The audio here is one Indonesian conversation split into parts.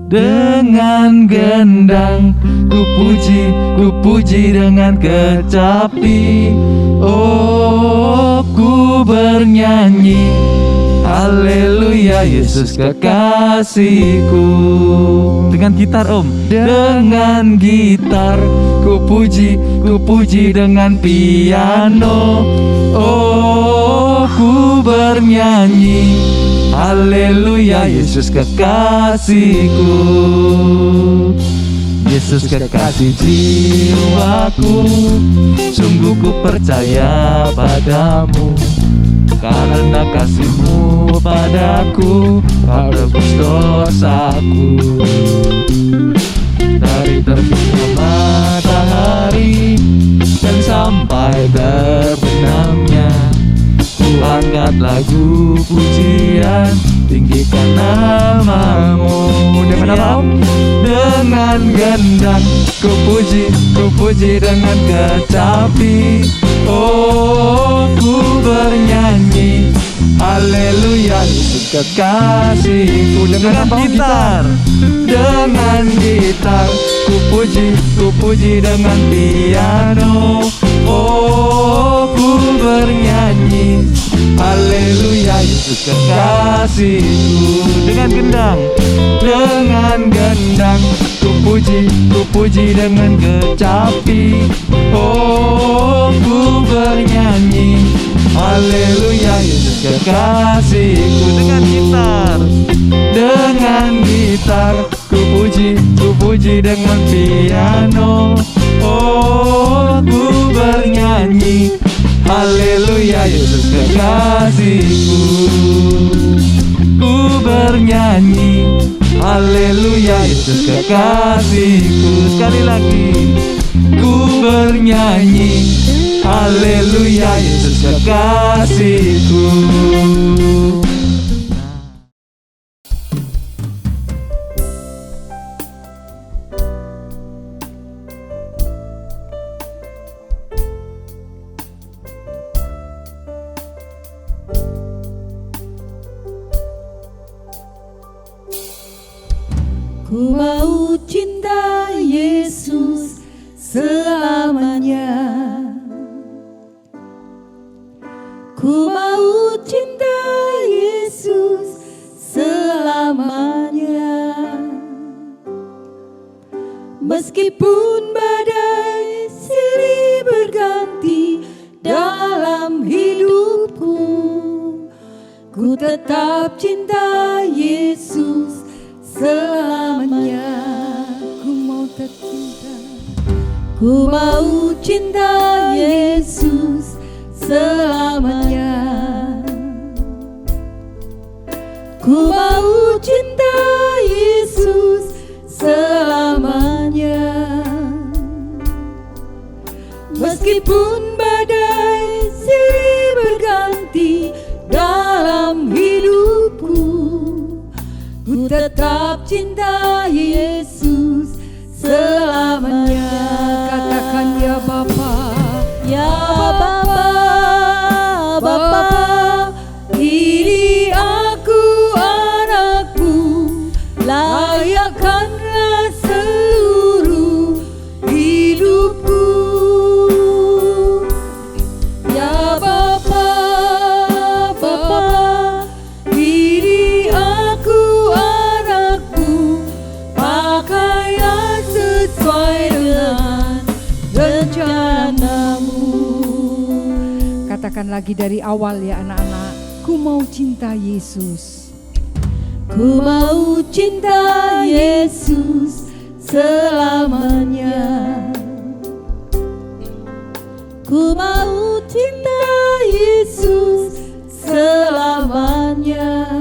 dengan gendang, ku puji dengan kecapi. Oh, ku bernyanyi, haleluya Yesus kekasihku. Dengan gitar om, dengan gitar, ku puji dengan piano. Oh, ku bernyanyi, haleluya Yesus kekasihku. Yesus kekasih jiwaku, sungguh ku percaya padamu. Karena kasih-Mu padaku, Kau tebus dosaku. Dari terbitnya matahari dan sampai terbenamnya, ku angkat lagu pujian, tinggikan nama-Mu. Dengan apa om? Dengan gendang, ku puji dengan kecapi. Oh, ku bernyanyi, haleluya Yesus kekasihku. Dengan gitar, ku puji dengan piano. Oh, ku bernyanyi, haleluya Yesus kekasihku. Dengan gendang, ku puji dengan kecapi. Oh, ku bernyanyi, haleluya Yesus kekasihku. Dengan gitar, ku puji dengan piano. Oh, ku bernyanyi, haleluya Yesus kekasihku. Ku bernyanyi, haleluya Yesus kekasihku. Sekali lagi, ku bernyanyi, haleluya Yesus kekasihku. Ku mau cinta Yesus selamanya. Ku mau cinta Yesus selamanya. Meskipun badai silih berganti dalam hidupku, ku tetap cinta Yesus selamanya. Ku mau tercinta, ku mau cinta Yesus selamanya. Ku mau cinta Yesus selamanya. Meskipun badai silih berganti dalam hidupku, ku tetap cinta Yesus selamanya. Katakan ya Bapa, ya Bapa, Bapa, ini aku anakmu, layakkanlah seluruh hidupku. Ya Bapa, Bapa, ini aku anakmu, pakailah sesuai dengan rencanamu. Katakan lagi dari awal ya anak-anak. Ku mau cinta Yesus. Ku mau cinta Yesus selamanya. Ku mau cinta Yesus selamanya.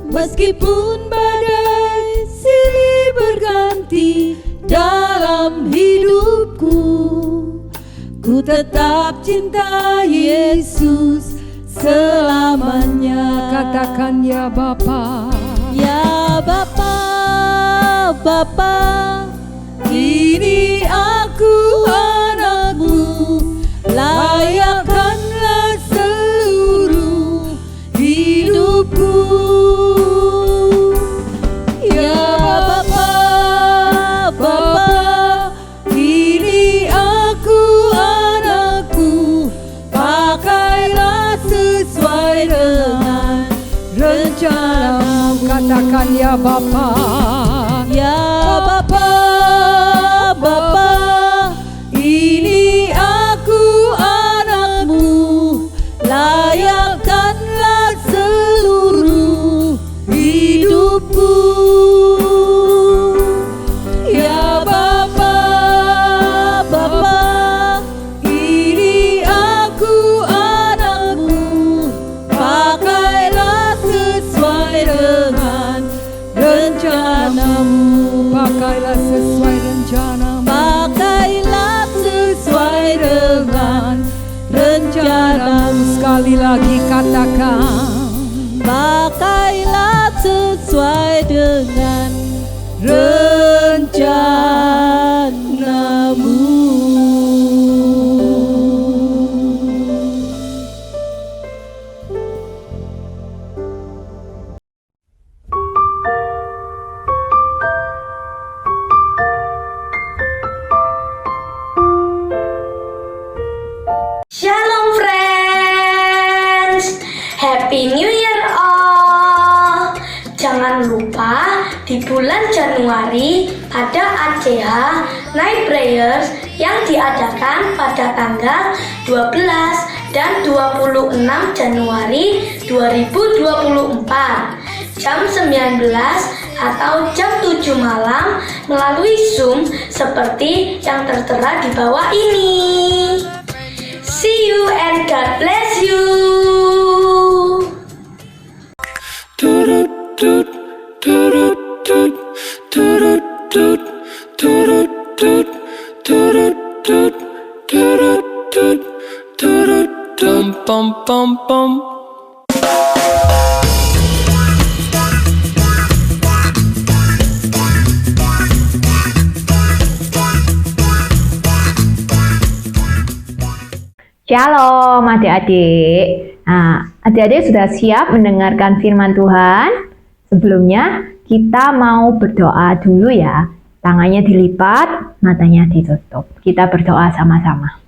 Meskipun badai silih berganti dalam hidupku, ku tetap cinta Yesus selamanya. Katakan ya Bapa, ya Bapa, Bapa, ini aku anakmu, layakkanlah seluruh hidupku. Ya Bapa, Ya Bapa, Bapa, ini aku anakmu, layakkanlah seluruh hidupku. Ya Bapa, Bapa, ini aku anakmu, pakailah sesuai dengan rencanamu. pakailah sesuai rencanamu. Pakailah sesuai dengan rencanamu. Sekali lagi katakan, Pakailah sesuai dengan rencanamu. Shalom friends, Happy New Year all. Jangan lupa di bulan Januari ada ACH Night Prayers yang diadakan pada tanggal 12 dan 26 Januari 2024 jam 19 atau jam 7 malam melalui Zoom seperti yang tertera di bawah ini. See you and God bless you. Shalom adik-adik. Nah, adik-adik sudah siap mendengarkan firman Tuhan? Sebelumnya kita mau berdoa dulu ya. Tangannya dilipat, matanya ditutup. Kita berdoa sama-sama.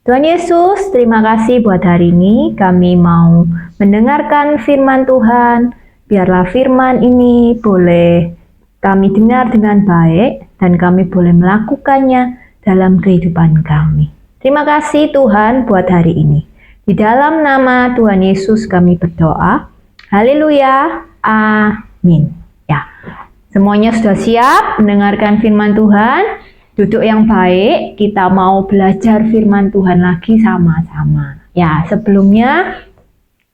Tuhan Yesus, terima kasih buat hari ini. Kami mau mendengarkan firman Tuhan. Biarlah firman ini boleh kami dengar dengan baik dan kami boleh melakukannya dalam kehidupan kami. Terima kasih Tuhan buat hari ini. Di dalam nama Tuhan Yesus kami berdoa. Haleluya. Amin. Ya. Semuanya sudah siap mendengarkan firman Tuhan? Duduk yang baik, kita mau belajar firman Tuhan lagi sama-sama. Ya, sebelumnya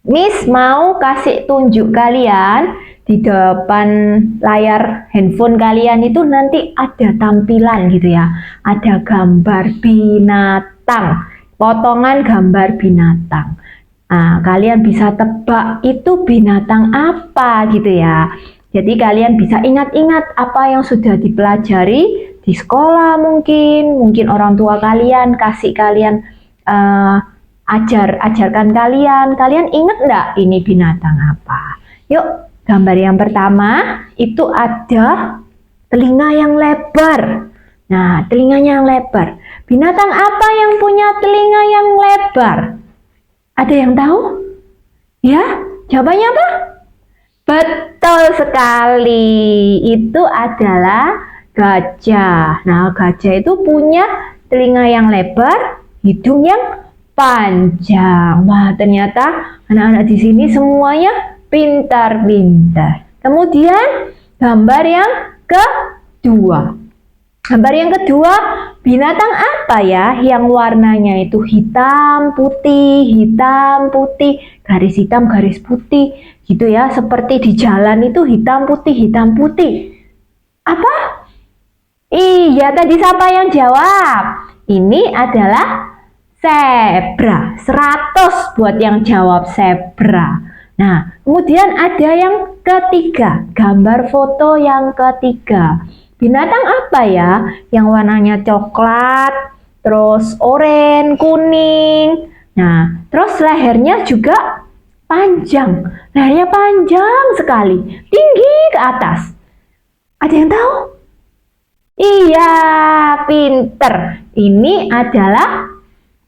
Miss mau kasih tunjuk kalian di depan layar handphone kalian itu nanti ada tampilan gitu ya. Ada gambar binatang, potongan gambar binatang. Nah, kalian bisa tebak itu binatang apa gitu ya. Jadi kalian bisa ingat-ingat apa yang sudah dipelajari di sekolah mungkin orang tua kalian kasih kalian ajarkan kalian ingat enggak ini binatang apa? Yuk, gambar yang pertama itu ada telinga yang lebar. Nah, telinganya yang lebar. Binatang apa yang punya telinga yang lebar? Ada yang tahu? Ya, jawabannya apa? Betul sekali. Itu adalah gajah. Nah, gajah itu punya telinga yang lebar, hidung yang panjang. Wah, ternyata anak-anak di sini semuanya pintar-pintar. Kemudian gambar yang kedua. Gambar yang kedua, binatang apa ya yang warnanya itu hitam, putih, garis hitam, garis putih, gitu ya. Seperti di jalan itu hitam, putih. Apa? Iya, tadi siapa yang jawab? Ini adalah zebra. 100 buat yang jawab zebra. Nah, kemudian ada yang ketiga, gambar foto yang ketiga. Binatang apa ya yang warnanya coklat, terus oranye, kuning. Nah, terus lehernya juga panjang. Lehernya panjang sekali, tinggi ke atas. Ada yang tahu? Iya, pinter. Ini adalah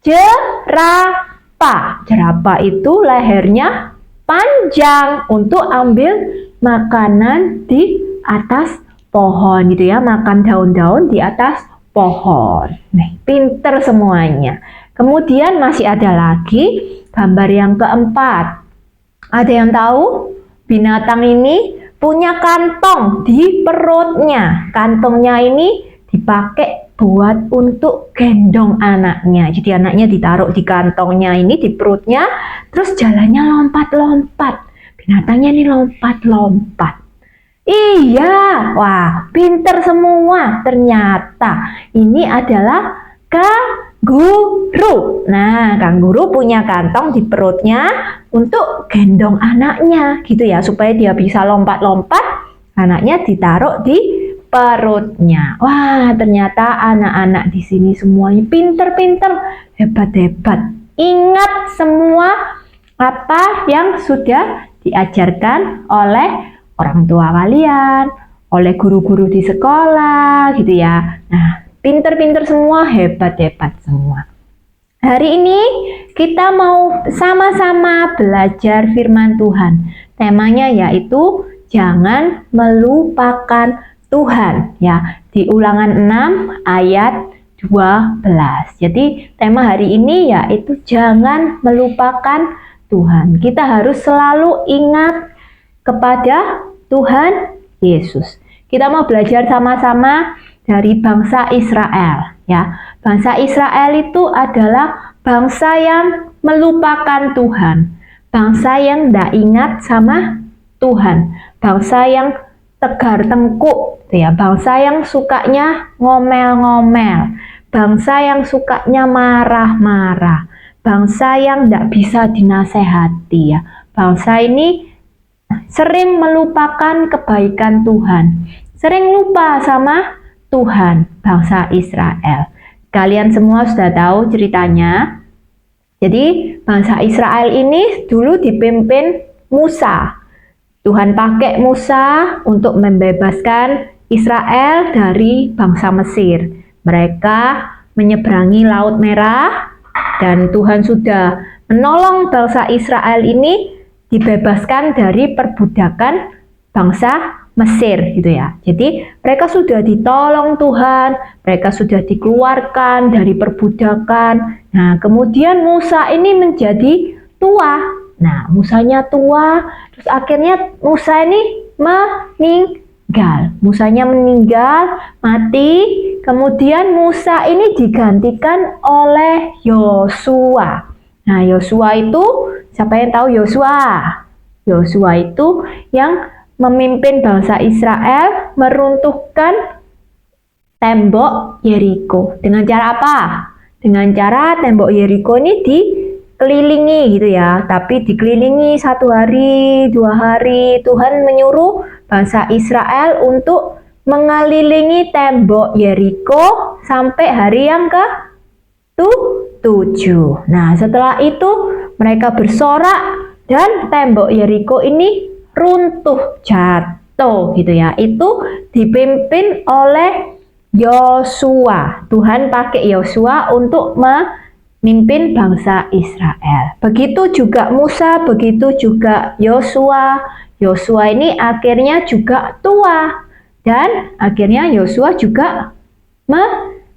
jerapah. Jerapah itu lehernya panjang untuk ambil makanan di atas pohon gitu ya, makan daun-daun di atas pohon. Nih, pinter semuanya. Kemudian masih ada lagi gambar yang keempat. Ada yang tahu? Binatang ini punya kantong di perutnya. Kantongnya ini dipakai buat untuk gendong anaknya. Jadi anaknya ditaruh di kantongnya ini, di perutnya, terus jalannya lompat-lompat. Binatangnya ini lompat-lompat. Iya, wah, pinter semua. Ternyata ini adalah kanguru. Nah, kanguru punya kantong di perutnya untuk gendong anaknya gitu ya, supaya dia bisa lompat-lompat, anaknya ditaruh di perutnya. Wah, ternyata anak-anak di sini semuanya pinter-pinter, hebat-hebat. Ingat semua apa yang sudah diajarkan oleh orang tua kalian, oleh guru-guru di sekolah gitu ya. Nah, pinter-pinter semua, hebat-hebat semua. Hari ini kita mau sama-sama belajar firman Tuhan. Temanya yaitu jangan melupakan Tuhan ya. Di Ulangan 6 ayat 12. Jadi tema hari ini yaitu jangan melupakan Tuhan. Kita harus selalu ingat kepada Tuhan Yesus. Kita mau belajar sama-sama dari bangsa Israel ya. Bangsa Israel itu adalah bangsa yang melupakan Tuhan, bangsa yang tidak ingat sama Tuhan, bangsa yang tegar tengkuk ya, bangsa yang sukanya ngomel-ngomel, bangsa yang sukanya marah-marah, bangsa yang tidak bisa dinasehati ya. Bangsa ini sering melupakan kebaikan Tuhan, sering lupa sama Tuhan, bangsa Israel. Kalian semua sudah tahu ceritanya. Jadi bangsa Israel ini dulu dipimpin Musa. Tuhan pakai Musa untuk membebaskan Israel dari bangsa Mesir. Mereka menyeberangi Laut Merah dan Tuhan sudah menolong bangsa Israel ini dibebaskan dari perbudakan bangsa Mesir gitu ya. Jadi mereka sudah ditolong Tuhan, mereka sudah dikeluarkan dari perbudakan. Nah, kemudian Musa ini menjadi tua. Nah, Musanya tua, terus akhirnya Musa ini meninggal. Musanya meninggal, mati. Kemudian Musa ini digantikan oleh Yosua. Nah, Yosua itu, siapa yang tahu Yosua? Yosua itu yang memimpin bangsa Israel meruntuhkan tembok Yeriko. Dengan cara apa? Dengan cara tembok Yeriko ini dikelilingi gitu ya. Tapi dikelilingi 1 hari, 2 hari. Tuhan menyuruh bangsa Israel untuk mengelilingi tembok Yeriko sampai hari yang ke-7. Nah, setelah itu mereka bersorak dan tembok Yeriko ini runtuh, jatuh gitu ya. Itu dipimpin oleh Yosua. Tuhan pakai Yosua untuk memimpin bangsa Israel. Begitu juga Musa, begitu juga Yosua. Yosua ini akhirnya juga tua dan akhirnya Yosua juga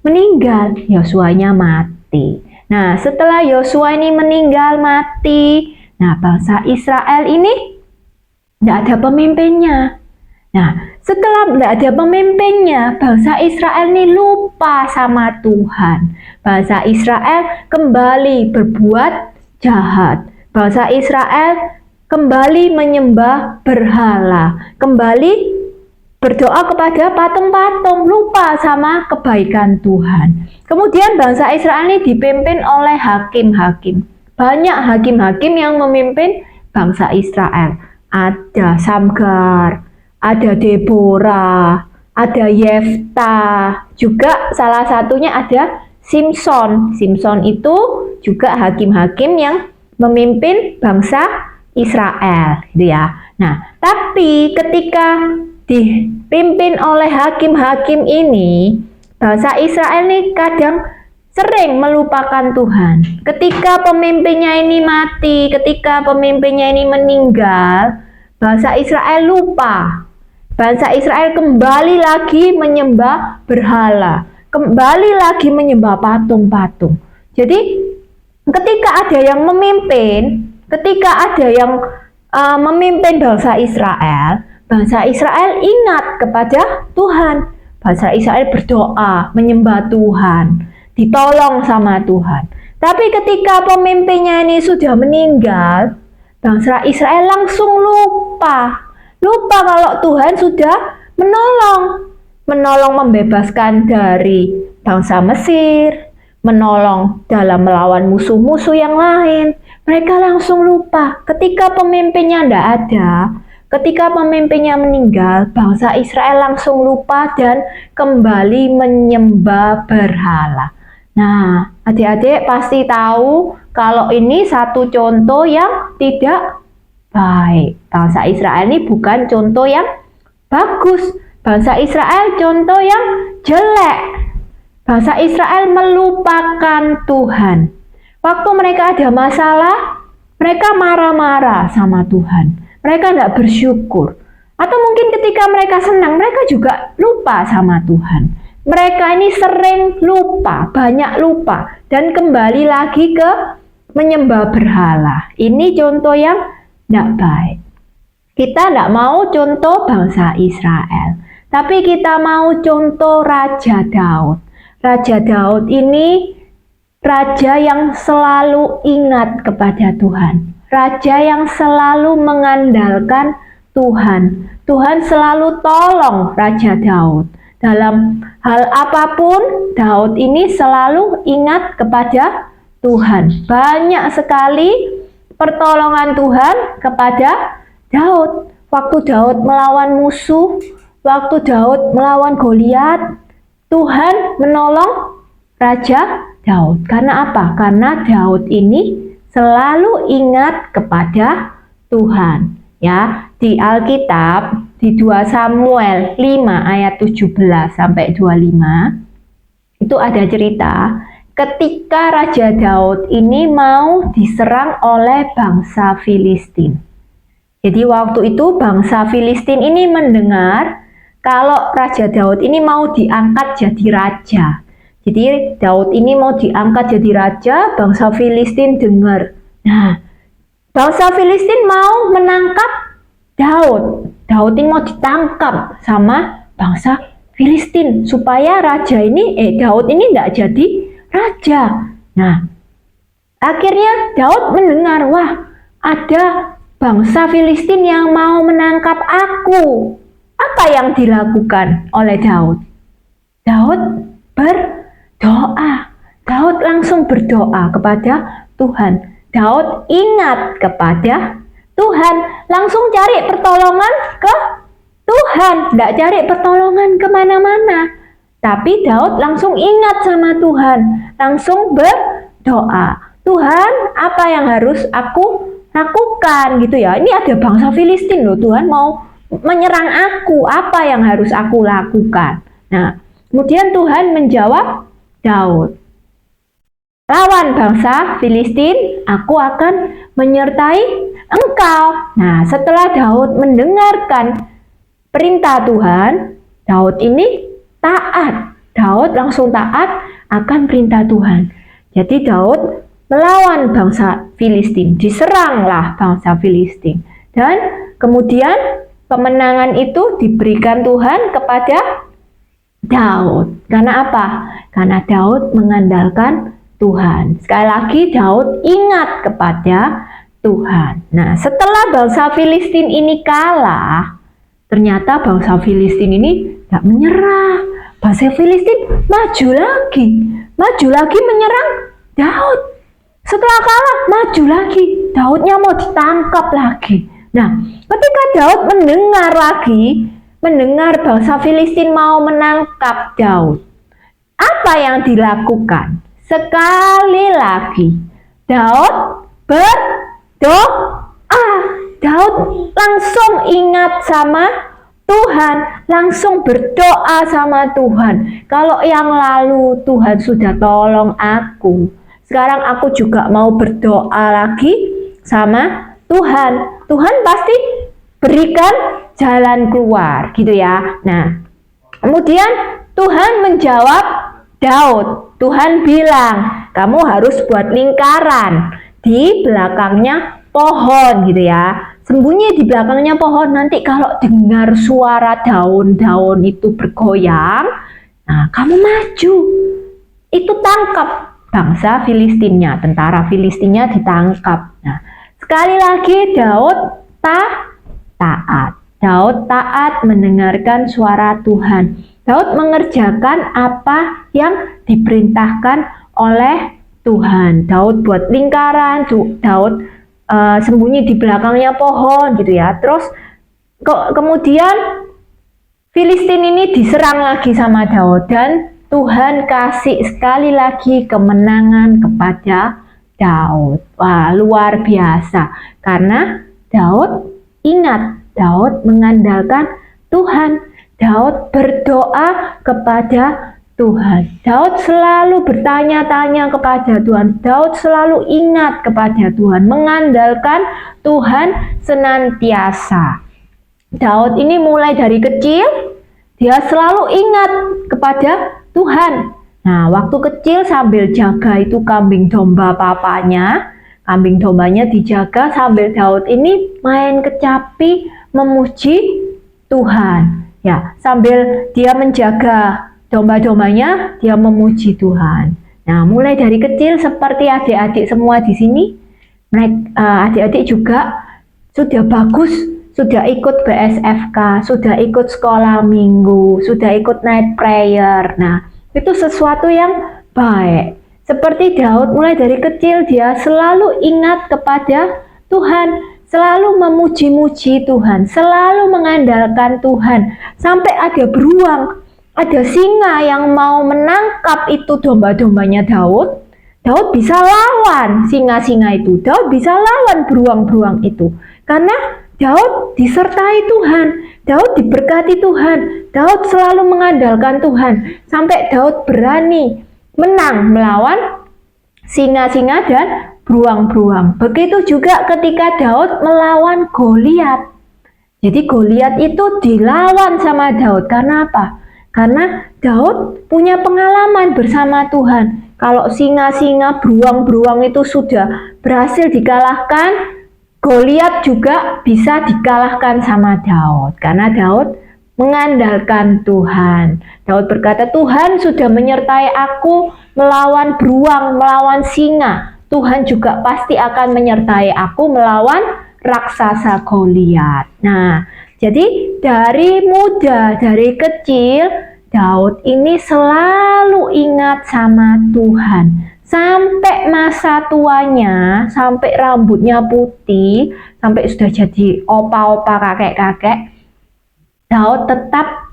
meninggal. Yosuanya mati. Nah, setelah Yosua ini meninggal mati, nah bangsa Israel ini tidak ada pemimpinnya. Nah, setelah tidak ada pemimpinnya, bangsa Israel ini lupa sama Tuhan. Bangsa Israel kembali berbuat jahat. Bangsa Israel kembali menyembah berhala. Kembali berdoa kepada patung-patung, lupa sama kebaikan Tuhan. Kemudian bangsa Israel ini dipimpin oleh hakim-hakim. Banyak hakim-hakim yang memimpin bangsa Israel. Ada Samgar, ada Deborah, ada Yefta, juga salah satunya ada Simson. Simson itu juga hakim-hakim yang memimpin bangsa Israel, gitu ya. Nah, tapi ketika dipimpin oleh hakim-hakim ini, bangsa Israel ini kadang sering melupakan Tuhan. Ketika pemimpinnya ini mati, ketika pemimpinnya ini meninggal, bangsa Israel lupa. Bangsa Israel kembali lagi menyembah berhala, kembali lagi menyembah patung-patung. Jadi ketika ada yang memimpin, memimpin bangsa Israel ingat kepada Tuhan. Bangsa Israel berdoa, menyembah Tuhan, ditolong sama Tuhan. Tapi ketika pemimpinnya ini sudah meninggal, bangsa Israel langsung lupa kalau Tuhan sudah menolong membebaskan dari bangsa Mesir, menolong dalam melawan musuh-musuh yang lain. Mereka langsung lupa ketika pemimpinnya tidak ada. Ketika pemimpinnya meninggal, bangsa Israel langsung lupa dan kembali menyembah berhala. Nah, adik-adik pasti tahu kalau ini satu contoh yang tidak baik. Bangsa Israel ini bukan contoh yang bagus. Bangsa Israel contoh yang jelek. Bangsa Israel melupakan Tuhan. Waktu mereka ada masalah, mereka marah-marah sama Tuhan. Mereka tidak bersyukur. Atau mungkin ketika mereka senang, mereka juga lupa sama Tuhan. Mereka ini sering lupa, banyak lupa. Dan kembali lagi ke menyembah berhala. Ini contoh yang tidak baik. Kita tidak mau contoh bangsa Israel. Tapi kita mau contoh Raja Daud. Raja Daud ini raja yang selalu ingat kepada Tuhan. Raja yang selalu mengandalkan Tuhan. Tuhan selalu tolong Raja Daud. Dalam hal apapun, Daud ini selalu ingat kepada Tuhan. Banyak sekali pertolongan Tuhan kepada Daud. Waktu Daud melawan musuh, waktu Daud melawan Goliat, Tuhan menolong Raja Daud. Karena apa? Karena Daud ini selalu ingat kepada Tuhan. Ya, di Alkitab di 2 Samuel 5 ayat 17 sampai 25 itu ada cerita ketika Raja Daud ini mau diserang oleh bangsa Filistin. Jadi waktu itu bangsa Filistin ini mendengar kalau Raja Daud ini mau diangkat jadi raja. Jadi Daud ini mau diangkat jadi raja, bangsa Filistin dengar. Nah, bangsa Filistin mau menangkap Daud. Daud ini mau ditangkap sama bangsa Filistin supaya Daud ini tidak jadi raja. Nah, akhirnya Daud mendengar, wah, ada bangsa Filistin yang mau menangkap aku. Apa yang dilakukan oleh Daud? Daud berdoa. Daud langsung berdoa kepada Tuhan. Daud ingat kepada Tuhan, langsung cari pertolongan ke Tuhan, tidak cari pertolongan kemana-mana. Tapi Daud langsung ingat sama Tuhan, langsung berdoa. Tuhan, apa yang harus aku lakukan gitu ya? Ini ada bangsa Filistin loh, Tuhan mau menyerang aku, apa yang harus aku lakukan? Nah, kemudian Tuhan menjawab Daud, lawan bangsa Filistin, aku akan menyertai engkau. Nah, setelah Daud mendengarkan perintah Tuhan, Daud ini taat. Daud langsung taat akan perintah Tuhan. Jadi Daud melawan bangsa Filistin, diseranglah bangsa Filistin. Dan kemudian kemenangan itu diberikan Tuhan kepada Daud. Karena apa? Karena Daud mengandalkan Tuhan. Sekali lagi Daud ingat kepada Tuhan. Nah, setelah bangsa Filistin ini kalah, ternyata bangsa Filistin ini tidak menyerah. Bangsa Filistin maju lagi menyerang Daud. Setelah kalah, maju lagi. Daudnya mau ditangkap lagi. Nah, ketika Daud mendengar bangsa Filistin mau menangkap Daud, apa yang dilakukan? Sekali lagi, Daud berdoa. Daud langsung ingat sama Tuhan, langsung berdoa sama Tuhan. Kalau yang lalu Tuhan sudah tolong aku, sekarang aku juga mau berdoa lagi sama Tuhan. Tuhan pasti berikan jalan keluar gitu ya. Nah, kemudian Tuhan menjawab Daud. Tuhan bilang, kamu harus buat lingkaran di belakangnya pohon gitu ya. Sembunyi di belakangnya pohon, nanti kalau dengar suara daun-daun itu bergoyang, nah kamu maju. Itu tangkap bangsa Filistinnya, tentara Filistinnya ditangkap. Nah, sekali lagi Daud taat. Daud taat mendengarkan suara Tuhan. Daud mengerjakan apa yang diperintahkan oleh Tuhan. Daud buat lingkaran, Daud sembunyi di belakangnya pohon gitu ya. Terus kemudian Filistin ini diserang lagi sama Daud dan Tuhan kasih sekali lagi kemenangan kepada Daud. Wah, luar biasa. Karena Daud ingat, Daud mengandalkan Tuhan. Daud berdoa kepada Tuhan. Daud selalu bertanya-tanya kepada Tuhan. Daud selalu ingat kepada Tuhan, mengandalkan Tuhan senantiasa. Daud ini mulai dari kecil, dia selalu ingat kepada Tuhan. Nah, waktu kecil sambil jaga itu kambing domba papanya, kambing dombanya dijaga sambil Daud ini main kecapi memuji Tuhan. Ya, sambil dia menjaga domba-dombanya, dia memuji Tuhan. Nah, mulai dari kecil seperti adik-adik semua di sini, adik-adik juga sudah bagus, sudah ikut BSFK, sudah ikut sekolah minggu, sudah ikut night prayer. Nah, itu sesuatu yang baik. Seperti Daud, mulai dari kecil dia selalu ingat kepada Tuhan, selalu memuji-muji Tuhan, selalu mengandalkan Tuhan. Sampai ada beruang, ada singa yang mau menangkap itu domba-dombanya Daud. Daud bisa lawan singa-singa itu. Daud bisa lawan beruang-beruang itu. Karena Daud disertai Tuhan. Daud diberkati Tuhan. Daud selalu mengandalkan Tuhan. Sampai Daud berani menang melawan singa-singa dan beruang-beruang. Begitu juga ketika Daud melawan Goliat. Jadi Goliat itu dilawan sama Daud. Karena apa? Karena Daud punya pengalaman bersama Tuhan. Kalau singa-singa, beruang-beruang itu sudah berhasil dikalahkan, Goliat juga bisa dikalahkan sama Daud. Karena Daud mengandalkan Tuhan. Daud berkata, Tuhan sudah menyertai aku melawan beruang, melawan singa. Tuhan juga pasti akan menyertai aku melawan raksasa Goliat. Nah, jadi dari muda, dari kecil, Daud ini selalu ingat sama Tuhan. Sampai masa tuanya, sampai rambutnya putih, sampai sudah jadi opa-opa, kakek-kakek, Daud tetap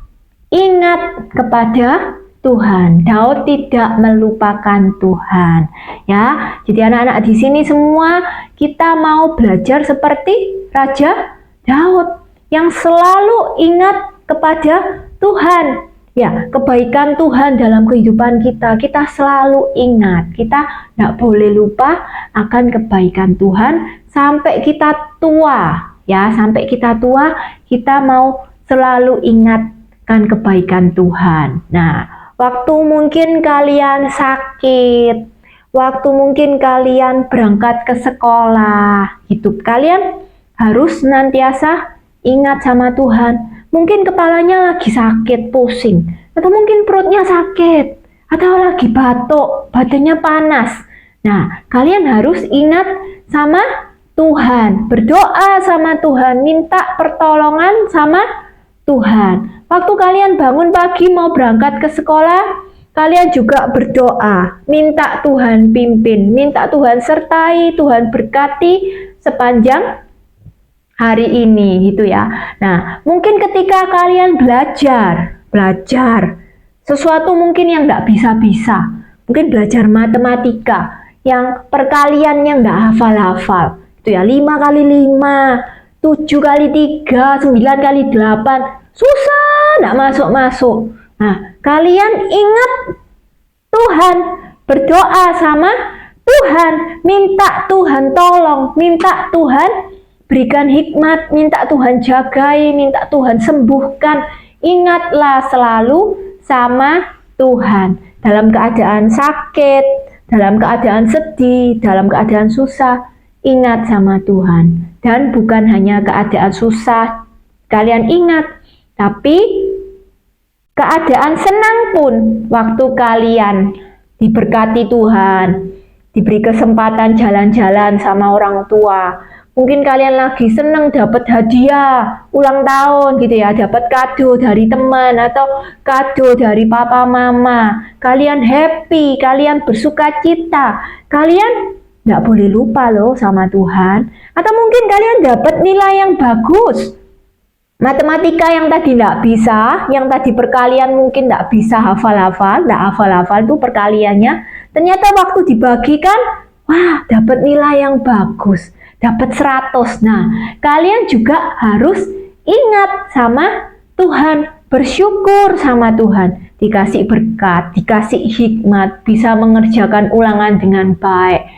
ingat kepada Tuhan. Daud tidak melupakan Tuhan. Ya, jadi anak-anak di sini semua kita mau belajar seperti Raja Daud yang selalu ingat kepada Tuhan. Ya, kebaikan Tuhan dalam kehidupan kita, kita selalu ingat. Kita tidak boleh lupa akan kebaikan Tuhan sampai kita tua. Ya, sampai kita tua, kita mau selalu ingatkan kebaikan Tuhan. Nah, waktu mungkin kalian sakit, waktu mungkin kalian berangkat ke sekolah, gitu. Kalian harus senantiasa ingat sama Tuhan. Mungkin kepalanya lagi sakit, pusing, atau mungkin perutnya sakit, atau lagi batuk, badannya panas. Nah, kalian harus ingat sama Tuhan, berdoa sama Tuhan, minta pertolongan sama Tuhan. Waktu kalian bangun pagi mau berangkat ke sekolah, kalian juga berdoa, minta Tuhan pimpin, minta Tuhan sertai, Tuhan berkati sepanjang hari ini gitu ya. Nah, mungkin ketika kalian belajar sesuatu mungkin yang nggak bisa-bisa, mungkin belajar matematika yang perkaliannya nggak hafal-hafal, itu ya 5 kali 5, 7 kali 3, 9 kali 8, susah, nggak masuk-masuk. Nah, kalian ingat Tuhan, berdoa sama Tuhan, minta Tuhan tolong, minta Tuhan berikan hikmat, minta Tuhan jagai, minta Tuhan sembuhkan. Ingatlah selalu sama Tuhan. Dalam keadaan sakit, dalam keadaan sedih, dalam keadaan susah, ingat sama Tuhan. Dan bukan hanya keadaan susah kalian ingat, tapi keadaan senang pun waktu kalian diberkati Tuhan, diberi kesempatan jalan-jalan sama orang tua. Mungkin kalian lagi senang dapat hadiah ulang tahun gitu ya, dapat kado dari teman atau kado dari papa mama. Kalian happy, kalian bersuka cita. Kalian nggak boleh lupa loh sama Tuhan. Atau mungkin kalian dapat nilai yang bagus. Matematika yang tadi nggak bisa, yang tadi perkalian mungkin nggak bisa hafal-hafal, nggak hafal-hafal itu perkaliannya. Ternyata waktu dibagikan, wah dapat nilai yang bagus, dapat 100. Nah, kalian juga harus ingat sama Tuhan, bersyukur sama Tuhan. Dikasih berkat, dikasih hikmat, bisa mengerjakan ulangan dengan baik.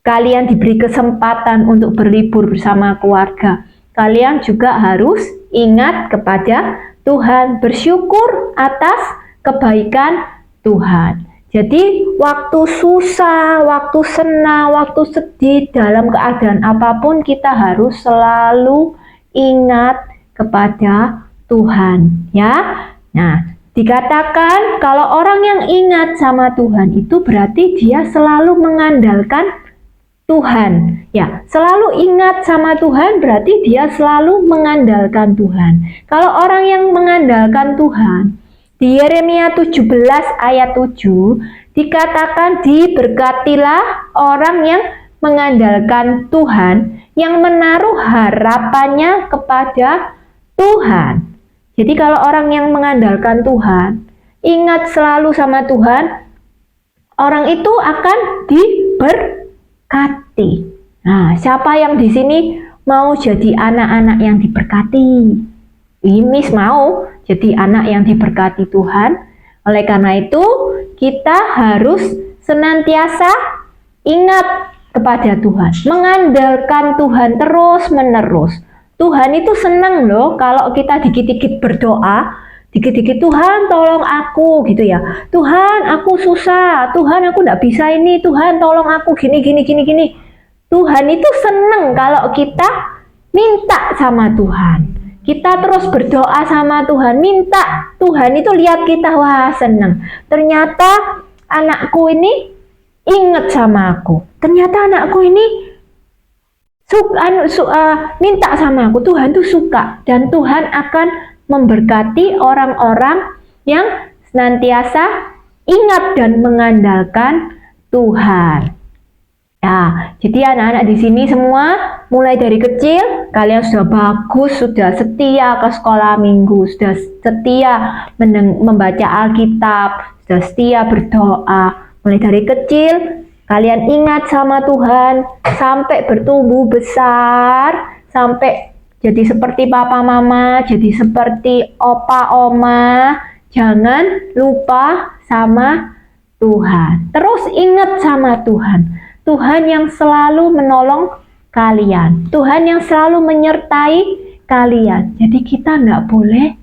Kalian diberi kesempatan untuk berlibur bersama keluarga. Kalian juga harus ingat kepada Tuhan, bersyukur atas kebaikan Tuhan. Jadi waktu susah, waktu senang, waktu sedih, dalam keadaan apapun kita harus selalu ingat kepada Tuhan, ya. Nah, dikatakan kalau orang yang ingat sama Tuhan itu berarti dia selalu mengandalkan Tuhan. Ya, selalu ingat sama Tuhan berarti dia selalu mengandalkan Tuhan. Kalau orang yang mengandalkan Tuhan, di Yeremia 17 ayat 7 dikatakan diberkatilah orang yang mengandalkan Tuhan, yang menaruh harapannya kepada Tuhan. Jadi kalau orang yang mengandalkan Tuhan, ingat selalu sama Tuhan, orang itu akan diberkati. Nah, siapa yang di sini mau jadi anak-anak yang diberkati? Miss mau jadi anak yang diberkati Tuhan. Oleh karena itu, kita harus senantiasa ingat kepada Tuhan, mengandalkan Tuhan terus-menerus. Tuhan itu senang loh kalau kita dikit-dikit berdoa, dikit-dikit Tuhan tolong aku gitu ya. Tuhan aku susah, Tuhan aku tidak bisa ini, Tuhan tolong aku gini. Tuhan itu senang kalau kita minta sama Tuhan. Kita terus berdoa sama Tuhan, minta Tuhan itu lihat kita, wah senang. Ternyata anakku ini ingat sama aku. Ternyata anakku ini minta sama aku. Tuhan tuh suka, dan Tuhan akan memberkati orang-orang yang senantiasa ingat dan mengandalkan Tuhan. Nah, jadi anak-anak di sini semua mulai dari kecil kalian sudah bagus, sudah setia ke sekolah minggu, sudah setia membaca Alkitab, sudah setia berdoa. Mulai dari kecil kalian ingat sama Tuhan sampai bertumbuh besar, sampai jadi seperti papa mama, jadi seperti opa oma. Jangan lupa sama Tuhan. Terus ingat sama Tuhan. Tuhan yang selalu menolong kalian, Tuhan yang selalu menyertai kalian. Jadi kita nggak boleh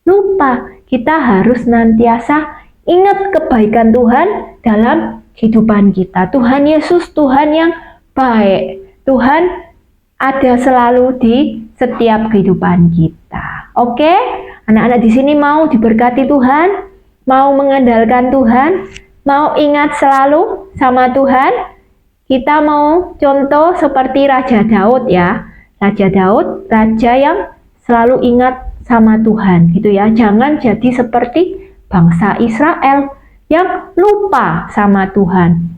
lupa, kita harus nantiasa ingat kebaikan Tuhan dalam kehidupan kita. Tuhan Yesus, Tuhan yang baik, Tuhan ada selalu di setiap kehidupan kita. Oke, anak-anak di sini mau diberkati Tuhan, mau mengandalkan Tuhan, mau ingat selalu sama Tuhan. Kita mau contoh seperti Raja Daud ya. Raja Daud, raja yang selalu ingat sama Tuhan gitu ya. Jangan jadi seperti bangsa Israel yang lupa sama Tuhan.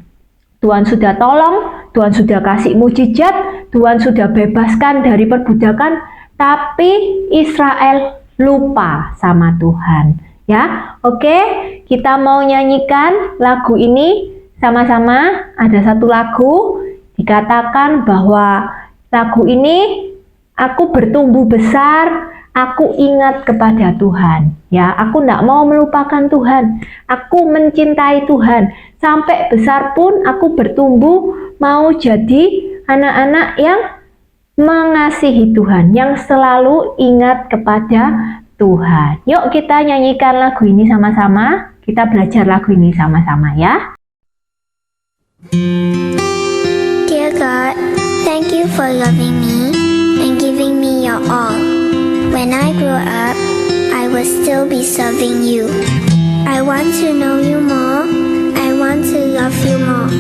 Tuhan sudah tolong, Tuhan sudah kasih mujizat, Tuhan sudah bebaskan dari perbudakan, tapi Israel lupa sama Tuhan. Ya, oke, kita mau nyanyikan lagu ini. Sama-sama, ada satu lagu dikatakan bahwa lagu ini aku bertumbuh besar, aku ingat kepada Tuhan. Ya, aku tidak mau melupakan Tuhan. Aku mencintai Tuhan. Sampai besar pun aku bertumbuh mau jadi anak-anak yang mengasihi Tuhan, yang selalu ingat kepada Tuhan. Yuk kita nyanyikan lagu ini sama-sama. Kita belajar lagu ini sama-sama ya. Dear God, thank you for loving me and giving me your all. When I grow up, I will still be serving you. I want to know you more. I want to love you more.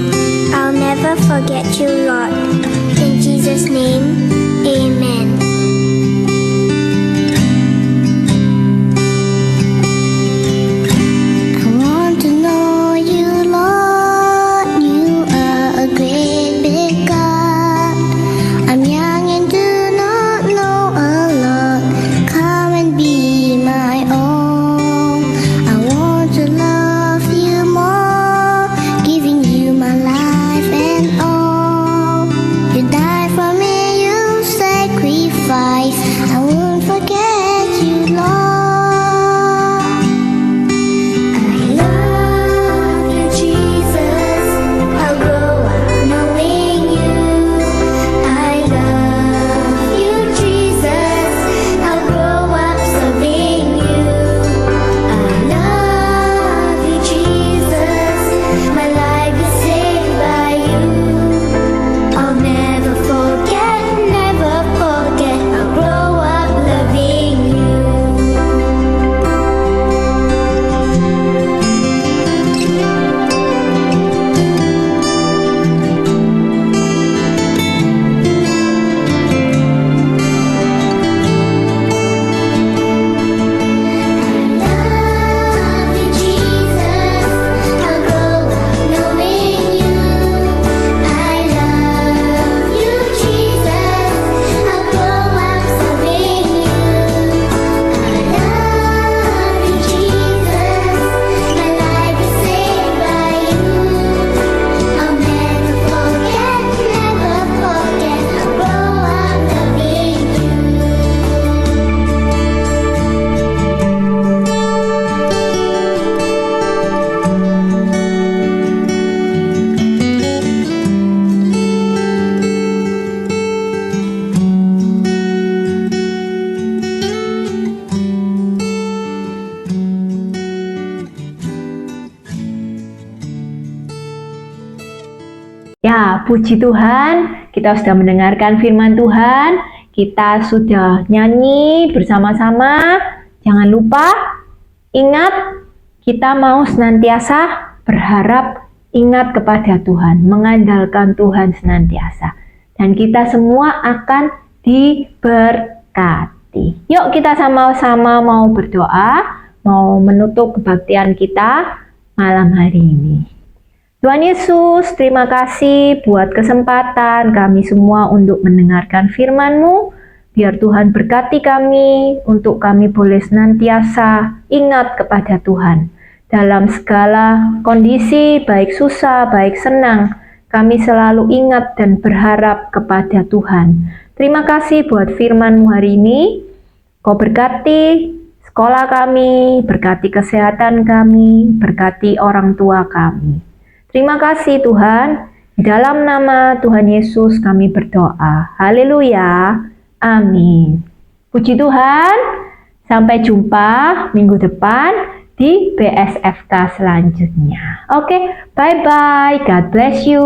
I'll never forget you, Lord. In Jesus' name, amen. I want to know you, Lord. You are a great big God. I'm young and do not know a lot. Come and be my own. I want to love you more, giving you my life and all. You died for me, you sacrificed. I won't forget you, Lord. I love you, Jesus. I'll grow up knowing you. I love you, Jesus. I'll grow up serving you. I love you, Jesus. My life is saved by you. I'll never forget, never forget. I'll grow up loving you. Love you, Jesus. I'll grow up knowing you. I love you, Jesus. I'll grow up serving you. I love you, Jesus. My life is saved by you. I'll never forget, never forget. I'll grow up loving you. Ya, puji Tuhan, kita sudah mendengarkan firman Tuhan, kita sudah nyanyi bersama-sama. Jangan lupa, ingat, kita mau senantiasa berharap, ingat kepada Tuhan, mengandalkan Tuhan senantiasa. Dan kita semua akan diberkati. Yuk kita sama-sama mau berdoa, mau menutup kebaktian kita malam hari ini. Tuhan Yesus, terima kasih buat kesempatan kami semua untuk mendengarkan firman-Mu. Biar Tuhan berkati kami, untuk kami boleh senantiasa ingat kepada Tuhan. Dalam segala kondisi, baik susah, baik senang, kami selalu ingat dan berharap kepada Tuhan. Terima kasih buat firman-Mu hari ini. Kau berkati sekolah kami, berkati kesehatan kami, berkati orang tua kami. Terima kasih Tuhan, di dalam nama Tuhan Yesus kami berdoa. Haleluya, amin. Puji Tuhan, sampai jumpa minggu depan di BSFK selanjutnya. Oke, bye-bye, God bless you.